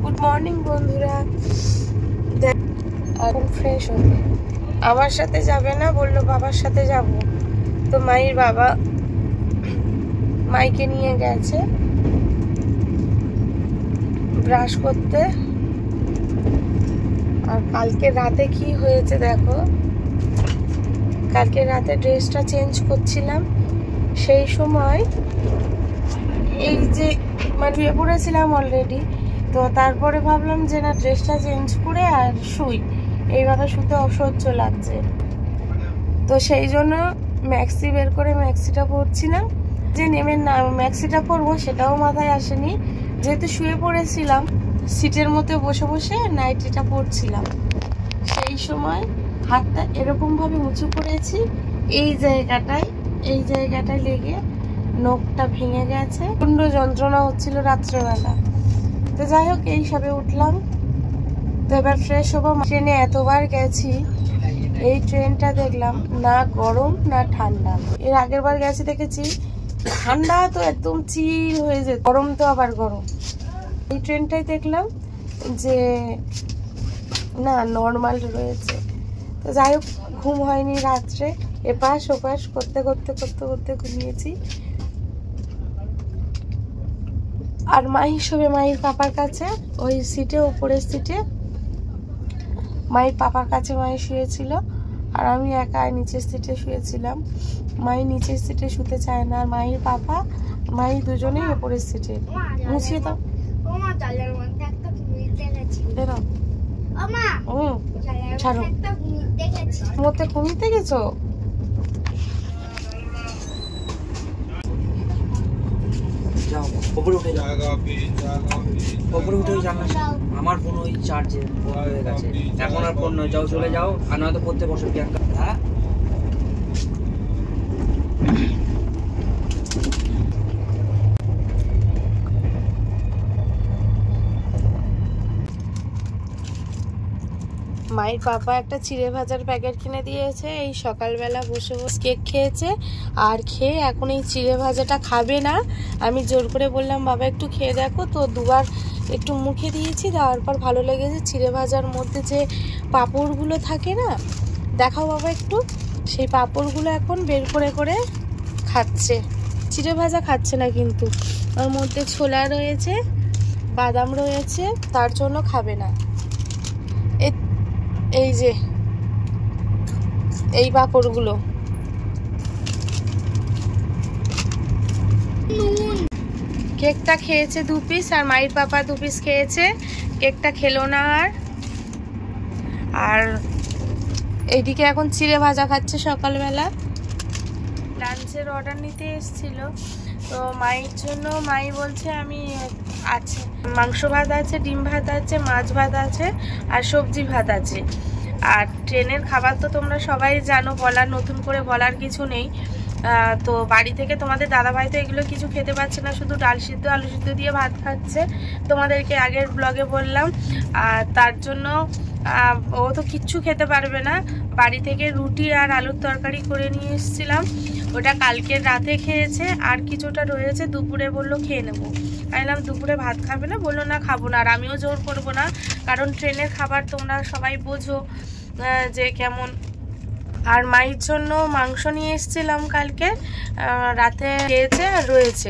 Good morning বন্ধুরা। এখন fresh হবে, আমার সাথে যাবে না, বললো বাবার সাথে যাব। তো মায়ের বাবা মাইকে নিয়ে গেছে ব্রাশ করতে। আর কালকে রাতে কি হয়েছে দেখো, কালকে রাতে ড্রেসটা চেঞ্জ করছিলাম, সেই সময় এই যে শুয়ে পড়েছিলাম অলরেডি। তো তারপরে ভাবলাম যে না, ড্রেসটা চেঞ্জ করে আর শুই, এইভাবে শুতে অসহ্য লাগছে। তো সেই জন্য ম্যাক্সি বের করে ম্যাক্সিটা পরছিলাম, যে নেমে না ম্যাক্সিটা পরবো সেটাও মাথায় আসেনি। যেহেতু শুয়ে পড়েছিলাম, সিটের মধ্যে বসে বসে নাইটিটা পরছিলাম। সেই সময় হাতটা এরকম ভাবে উঁচু করেছি, এই জায়গাটায় লেগে নখটা ভেঙে গেছে, প্রচন্ড যন্ত্রণা হচ্ছিল রাত্রেবেলা। তো যাই হোক, এই সবে উঠলাম। তো এবার ফ্রেশ হবো। ট্রেনে এতবার গেছি, এই ট্রেনটা দেখলাম না গরম না ঠান্ডা। এর আগের বার গেছি দেখেছি ঠান্ডা তো একদম চিল হয়ে যেত, গরম তো আবার গরম। এই ট্রেনটাই দেখলাম যে না, নর্মাল রয়েছে। তো যাই হোক, ঘুম হয়নি রাত্রে, এপাশ ওপাশ করতে করতে করতে করতে ঘুমিয়েছি। আর মাই শোবে মায়ের পাপার কাছে, ওই সিটে, উপরের সিটে মায়ের পাপার কাছে মাই শুয়েছিল, আর আমি একা নিচের সিটে শুয়েছিলাম। মাই নিচের সিটে শুতে চায় না, আর মায়ের পাপা মাই দুজনেই উপরের সিটে। মুছিয়ে দাও। ছাড়ো, মধ্যে ঘুমিতে গেছো? আমার ফোন ওই চার্জে হয়ে গেছে, এখন আর ফোন নয়। যাও, চলে যাও, আর নয়তো পড়তে বসো প্রিয়াঙ্কা। হ্যাঁ, মায়ের পাপা একটা চিড়ে ভাজার প্যাকেট কিনে দিয়েছে, এই সকালবেলা বসে বসে কেক খেয়েছে। আর খেয়ে এখন এই চিড়ে ভাজাটা খাবে না। আমি জোর করে বললাম বাবা একটু খেয়ে দেখো, তো দুবার একটু মুখে দিয়েছি, দেওয়ার পর ভালো লেগেছে। চিড়ে ভাজার মধ্যে যে পাঁপড়গুলো থাকে না, দেখাও বাবা একটু, সেই পাঁপড়গুলো এখন বের করে করে খাচ্ছে। চিড়ে ভাজা খাচ্ছে না, কিন্তু ওর মধ্যে ছোলা রয়েছে, বাদাম রয়েছে, তার জন্য খাবে না। এই যে এই পাঁপড়গুলো, কেকটা খেয়েছে 2 পিস, আর মায়ের পাপা 2 পিস খেয়েছে, কেকটা খেলো না। আর এইদিকে এখন চিড়ে ভাজা খাচ্ছে সকালবেলা। লাঞ্চের অর্ডার নিতে এসেছিল, তো মায়ের জন্য মাই বলছে আমি আছে মাংস ভাত আছে, ডিম ভাত আছে, মাছ ভাত আছে, আর সবজি ভাত আছে। আর ট্রেনের খাবার তো তোমরা সবাই জানো, নতুন করে বলার কিছু নেই। তো বাড়ি থেকে তোমাদের দাদাভাই তো এগুলো কিছু খেতে পারছে না, শুধু ডাল সিদ্ধ আলু সিদ্ধ দিয়ে ভাত খাচ্ছে, তোমাদেরকে আগের ব্লগে বললাম। আর তার জন্য ও তো কিচ্ছু খেতে পারবে না। বাড়ি থেকে রুটি আর আলুর তরকারি করে নিয়ে এসেছিলাম, ওটা কালকে রাতে খেয়েছে, আর কিছুটা রয়েছে, দুপুরে বললো খেয়ে নেবো। আমি দুপুরে ভাত খাবে না, বললো না খাবো না। আর আমিও জোর করবো না, কারণ ট্রেনের খাবার তোমরা সবাই বোঝো যে কেমন। আর মায়ের জন্য মাংস নিয়ে এসেছিলাম কালকে রাতে, খেয়েছে আর রয়েছে,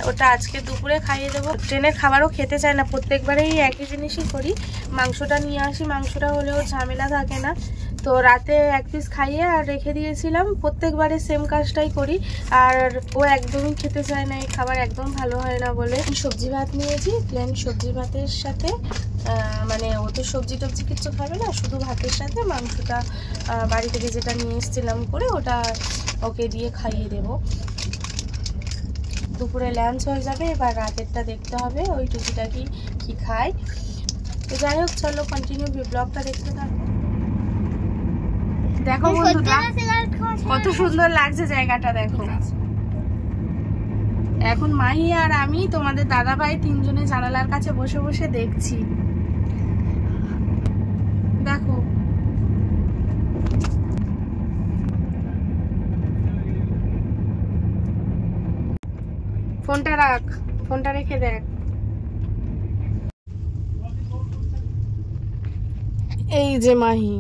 ওটা আজকে দুপুরে খাইয়ে দেবো। ট্রেনের খাবারও খেতে চায় না, প্রত্যেকবারেই একই জিনিসই করি, মাংসটা নিয়ে আসি, মাংসটা হলেও ঝামেলা থাকে না। তো রাতে 1 পিস খাইয়ে আর রেখে দিয়েছিলাম, প্রত্যেকবারে সেম কাজটাই করি। আর ও একদমই খেতে চায় না, এই খাবার একদম ভালো হয় না বলে। সবজি ভাত নিয়েছি, প্লেন সবজি ভাতের সাথে, মানে ও তো সবজি টবজি কিচ্ছু খাবে না, শুধু ভাতের সাথে মাংসটা বাড়ি থেকে যেটা নিয়ে এসেছিলাম করে, ওটা ওকে দিয়ে খাইয়ে দেবো। দুপুরে লাঞ্চ হয়ে যাবে, এবার রাতেরটা দেখতে হবে ওই টুকিটা কি খায়। তো যাই হোক, চলো কন্টিনিউ ব্লগটা দেখতে থাকো। দেখো বন্ধুরা, কত সুন্দর লাগছে জায়গাটা, দেখো। এখন মাহি আর আমি তোমাদের দাদাভাই 3 জনে জানালার কাছে বসে বসে দেখছি, দেখো। ফোনটা রাখ, ফোনটা রেখে দেখ। এই যে মাহি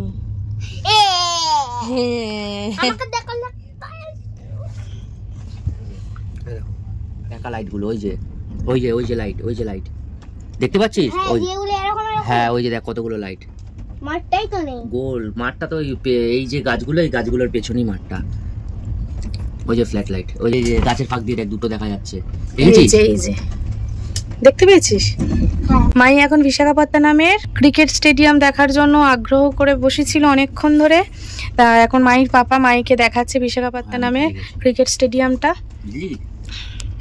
দেখা লাইট গুলো, ওই যে লাইট দেখতে পাচ্ছিস? হ্যাঁ ওই যে দেখ কতগুলো লাইট। মাঠটাই তো নেই, গোল মাঠটা তো এই যে গাছগুলো, এই গাছগুলোর পেছনেই মাঠটা। ওই যে ফ্ল্যাট লাইট, ওই যে গাছের ফাঁক দিয়ে দেখ দুটো দেখা যাচ্ছে, দেখেছিস? এই যে দেখতে পেয়েছিস? মাই এখন বিশাখাপত্তনমের ক্রিকেট স্টেডিয়াম দেখার জন্য আগ্রহ করে বসেছিল অনেকক্ষণ ধরে। তা এখন মাইর পাপা মাইকে দেখাচ্ছে বিশাখাপত্তনমের ক্রিকেট স্টেডিয়ামটা। বুঝলি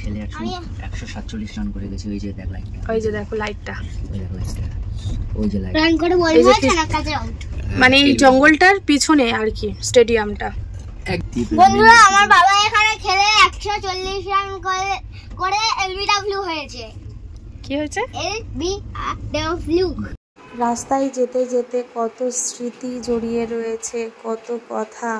ছেলে 147 রান করে গেছে। ওই যে দেখ লাইটটা, ওই যে দেখো লাইটটা, ওই যে লাইট রান করে বলবো না কাছে আউট। মানে এই জঙ্গলটার পিছনে আর কি স্টেডিয়ামটা। বন্ধুরা আমার বাবা এখানে খেলে 140 রান করে এলবিডব্লিউ হয়েছে। কি হয়েছে? এলবিডব্লিউ। রাস্তায় যেতে যেতে কত স্মৃতি জড়িয়ে রয়েছে, কত কথা,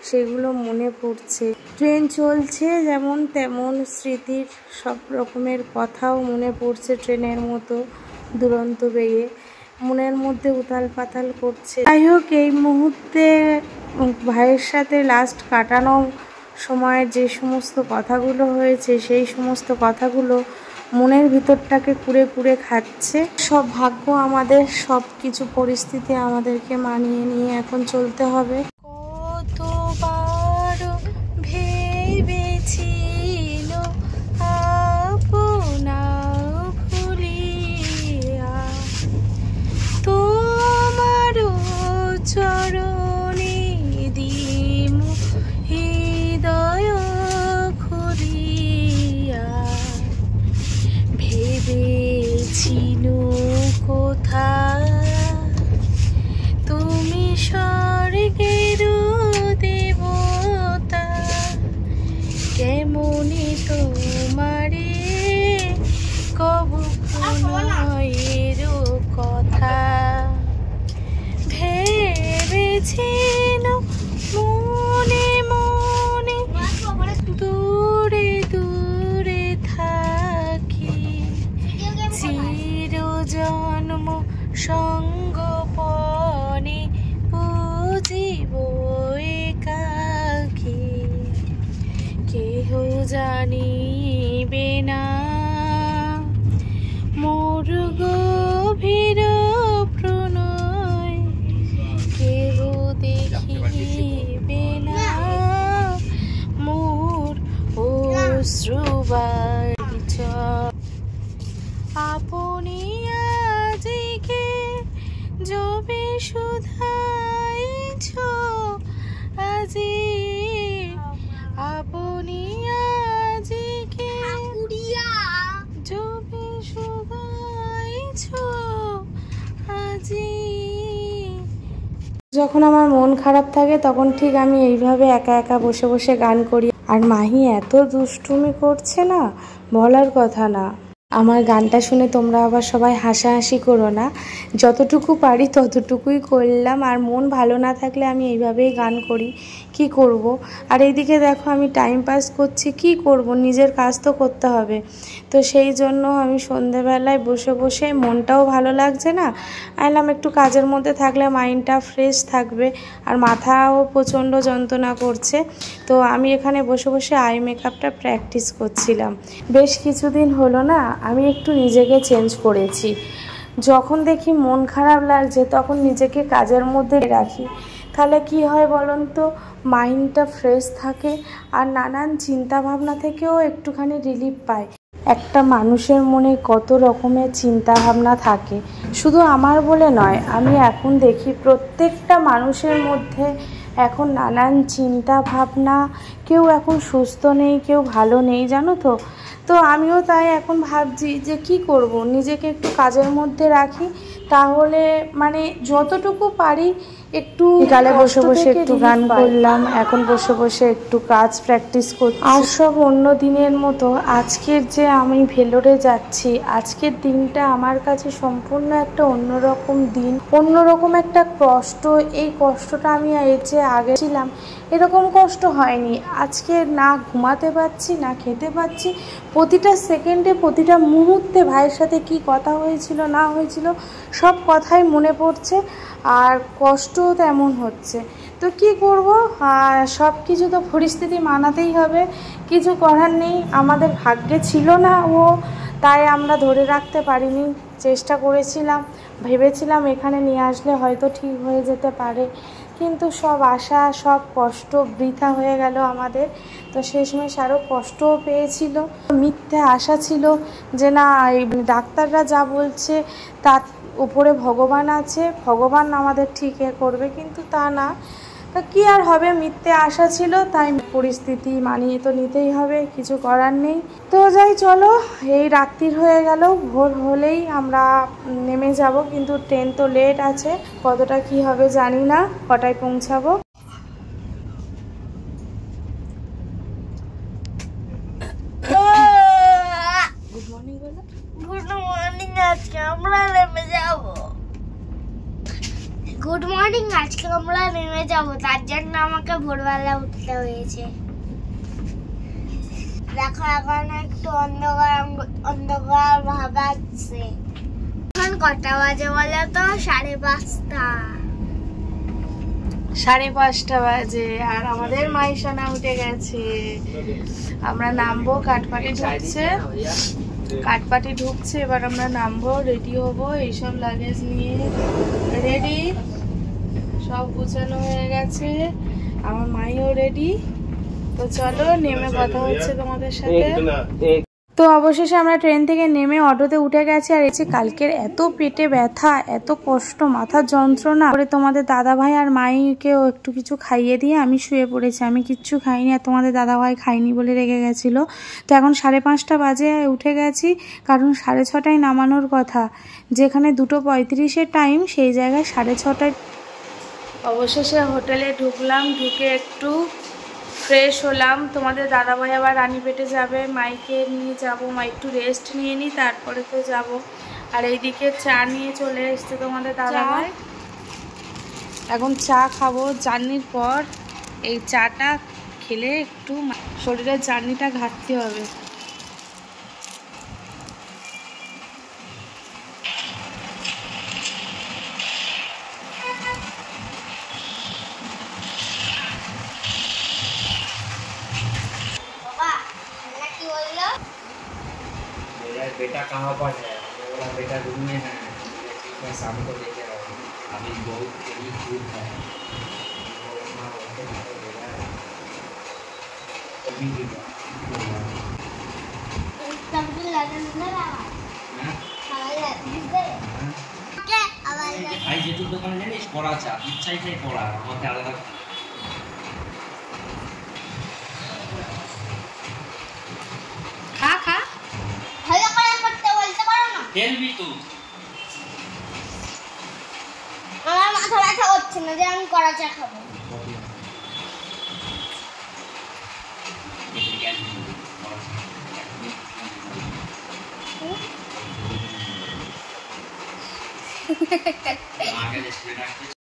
সেগুলো মনে পড়ছে। ট্রেন চলছে যেমন তেমন স্মৃতির সব রকমের কথাও মনে পড়ছে। ট্রেনের মতো দুরন্ত বেগে মনের মধ্যে উথাল পাতাল করছে। যাই হোক, এই মুহূর্তে ভাইয়ের সাথে লাস্ট কাটানো সময়ের যে সমস্ত কথাগুলো হয়েছে, সেই সমস্ত কথাগুলো মনের ভিতরটাকে কুড়ে কুড়ে খাচ্ছে। সব ভাগ্য আমাদের, সব কিছু পরিস্থিতি আমাদেরকে মানিয়ে নিয়ে এখন চলতে হবে। কতবার ভেবেছিল আপনা ভুলিয়া তোমার চরণে দিমু হৃদয় খুলিয়া, ভেবেছিল কোথা তুমি স্বর্গের দেবতা, কেমনি তোমারে কবু প্রণয়ের কথা ভেবেছিল মনে মনে, দূরে দূরে থাকি চির জন্ম সঙ্গপনে বুঝিব একাকী, কেহ জানিবে না মোর গভীর প্রণয়, কেহ দেখিবে না মোর অশ্রুবারিচয়। আপনি আজিকে যবে শুধাইছ আজি, আপনি আজিকে যবে শুধাইছ আজি। যখন আমার মন খারাপ থাকে তখন ঠিক আমি এইভাবে একা একা বসে বসে গান করি। আর মাহি এত দুষ্টুমি করছে না, বলার কথা না। আমার গানটা শুনে তোমরা আবার সবাই হাসাহাসি করো না, যতটুকু পারি ততটুকুই করলাম। আর মন ভালো না থাকলে আমি এইভাবেই গান করি, কি করব। আর এইদিকে দেখো আমি টাইম পাস করছি, কি করব, নিজের কাজ তো করতে হবে। তো সেই জন্য আমি সন্ধেবেলায় বসে বসে, মনটাও ভালো লাগছে না, আইলাম একটু কাজের মধ্যে থাকলে মাইন্ডটা ফ্রেশ থাকবে, আর মাথাও প্রচণ্ড যন্ত্রণা করছে। তো আমি এখানে বসে বসে আই মেকআপটা প্র্যাকটিস করছিলাম। বেশ কিছুদিন হলো না আমি একটু নিজেকে চেঞ্জ করেছি। যখন দেখি মন খারাপ লাগছে তখন নিজেকে কাজের মধ্যে রাখি, তাহলে কি হয় বলুন তো, মাইন্ডটা ফ্রেশ থাকে আর নানান চিন্তা ভাবনা থেকেও একটুখানি রিলিফ পায়। একটা মানুষের মনে কত রকমের চিন্তা ভাবনা থাকে, শুধু আমার বলে নয়, আমি এখন দেখি প্রত্যেকটা মানুষের মধ্যে এখন নানান চিন্তা ভাবনা। কেউ এখন সুস্থ নেই, কেউ ভালো নেই, জানো তো। তো আমিও তাই এখন ভাবছি যে কি করব, নিজেকে একটু কাজের মধ্যে রাখি, তাহলে মানে যতটুকু পারি একটু গালে বসে বসে একটু গান করলাম, এখন বসে বসে একটু কাজ প্র্যাকটিস করছি। আর সব অন্য দিনের মতো আজকের যে আমি ভেলোরে যাচ্ছি, আজকের দিনটা আমার কাছে সম্পূর্ণ একটা অন্যরকম দিন, অন্যরকম একটা কষ্ট। এই কষ্টটা আমি এর যে আগে ছিলাম এরকম কষ্ট হয়নি। আজকে না ঘুমাতে পারছি, না খেতে পারছি, প্রতিটা সেকেন্ডে প্রতিটা মুহূর্তে ভাইয়ের সাথে কি কথা হয়েছিল না হয়েছিল সব কথাই মনে পড়ছে আর কষ্টও তেমন হচ্ছে। তো কি করব, সব কিছু তো পরিস্থিতি মানাতেই হবে, কিছু করার নেই। আমাদের ভাগ্যে ছিল না ও, তাই আমরা ধরে রাখতে পারিনি। চেষ্টা করেছিলাম, ভেবেছিলাম এখানে নিয়ে আসলে হয়তো ঠিক হয়ে যেতে পারে, কিন্তু সব আশা সব কষ্ট বৃথা হয়ে গেল আমাদের। তো শেষমেশ আরও কষ্টও পেয়েছিল। মিথ্যে আশা ছিল যে না, এই ডাক্তাররা যা বলছে তার উপরে ভগবান আছে, ভগবান আমাদের ঠিক করবে, কিন্তু তা না। তা কী আর হবে, মিথ্যে আশা ছিল, তাই পরিস্থিতি মানিয়ে তো নিতেই হবে, কিছু করার নেই। তো যাই চলো, এই রাত্রির হয়ে গেল, ভোর হলেই আমরা নেমে যাব, কিন্তু ট্রেন তো লেট আছে, কতটা কি হবে জানি না, কটায় পৌঁছাবো। গুড মর্নিং বলো। গুড মর্নিং, আজকে আমরা নেমে যাব। গুড মর্নিং, আজকে আমরা নেমে যাব, তার জন্য আমাকে ভোরবেলা উঠতে হয়েছে। দেখো এখন একটু অন্ধকার অন্ধকার ভাব আসছে। এখন কটা বাজে বলো তো? 5:30। 5:30 বাজে, আর আমাদের মাইশানা উঠে গেছে। আমরা নামবো, কাঠপাটি ঢুকছে, এবার আমরা নামবো, রেডি হবো, এইসব লাগেজ নিয়ে রেডি, সব গুছানো হয়ে গেছে, আমার মাইও রেডি। তো চলো, নেমে কথা হচ্ছে তোমাদের সাথে। তো অবশেষে আমরা ট্রেন থেকে নেমে অটোতে উঠে গেছি। আর এসে কালকের এত পেটে ব্যথা, এত কষ্ট, মাথার যন্ত্রণা করে তোমাদের দাদাভাই আর মাইকেও একটু কিছু খাইয়ে দিয়ে আমি শুয়ে পড়েছি। আমি কিচ্ছু খাইনি, আর তোমাদের দাদাভাই খাইনি বলে রেগে গেছিলো। তো এখন 5:30 বাজে উঠে গেছি, কারণ 6:30টায় নামানোর কথা, যেখানে 2:35-এর টাইম, সেই জায়গায় 6:30টায়। অবশেষে হোটেলে ঢুকলাম, ঢুকে একটু ফ্রেশ হলাম। তোমাদের দাদাভাই আবার রানীপেটে যাবে, মাইকে নিয়ে যাব, মা একটু রেস্ট নিয়ে নিই, তারপরে তো যাব। আর এইদিকে চা নিয়ে চলে এসছে তোমাদের দাদাভাই, এখন চা খাবো। জার্নির পর এই চাটা খেলে একটু শরীরের জার্নিটা ঘাটতে হবে। बेटा कहाँ पर है? बोला बेटा रूम में है। ठीक है, शाम को लेके आओ। अभी बहुत तेरी धूप है। ভাই যেটুক দোকানে জানিস করা চা, ইচ্ছাই করা, আমাকে আলাদা খা ভালো করে করতে বলতে পারো না? খেলবি তো। আমার মাথা ব্যথা হচ্ছে না যে আমি কড়া চা খাবো। আগে